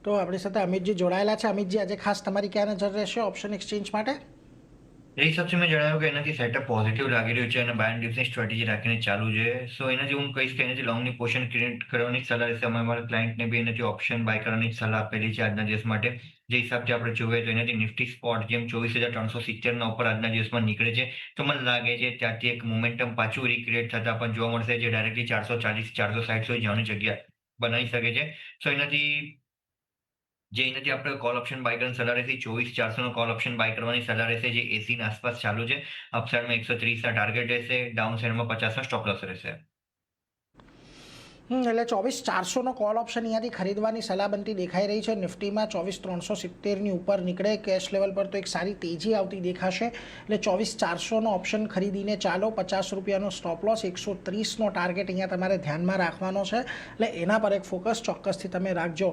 તો આપણી સાથે અમિતજી જોડાયેલા છે. અમિતજી, આજે ખાસ તમારી ક્યાં નજર રહેશે ઓપ્શન એક્સચેન્જ માટે? એ હિસાબથી મેં જણાવ્યું કે એનાથી સેટઅપ પોઝિટિવ લાગી રહ્યું છે અને બાય એન્ડ દિવસની સ્ટ્રેટેજી રાખીને ચાલુ છે. સો એનાથી હું કહીશ કે એનાથી લોંગની પોઝિશન ક્રિએટ કરવાની સલાહ રહેશે. અમે અમારા ક્લાયન્ટને બી એનાથી ઓપ્શન બાય કરવાની સલાહ આપેલી છે આજના દિવસ માટે. જે હિસાબથી આપણે જોઈએ તો એનાથી નિફ્ટી સ્પોટ જેમ 24,370 ઉપર આજના દિવસમાં નીકળે છે. તો મને લાગે છે ત્યાંથી એક મોમેન્ટમ પાછું રિક્રિએટ થતા પણ જોવા મળશે, જે ડાયરેક્ટલી 440 460 સુધી જવાની જગ્યા બનાવી શકે છે. સો એનાથી આપણે કોલ ઓપ્શન બાય કરવાની સલાહ રહેશે. 24,400 નો કોલ ઓપ્શન બાય કરવાની સલાહ રહેશે, જે 80 ની આસપાસ ચાલુ છે. અપસાઇડમાં 130 ના ટાર્ગેટ રહેશે, ડાઉન સાઇડમાં 50 નો સ્ટોપ લોસ રહેશે. એટલે 24,400નો કોલ ઓપ્શન અહીંયાથી ખરીદવાની સલાહ બનતી દેખાઈ રહી છે. નિફ્ટીમાં 24,370ની ઉપર નીકળે કેશ લેવલ પર તો એક સારી તેજી આવતી દેખાશે. એટલે 24,400નો ઓપ્શન ખરીદીને ચાલો. ₹50નો સ્ટોપ લોસ, 130નો ટાર્ગેટ અહીંયા તમારે ધ્યાનમાં રાખવાનો છે. એટલે એના પર એક ફોકસ ચોક્કસથી તમે રાખજો.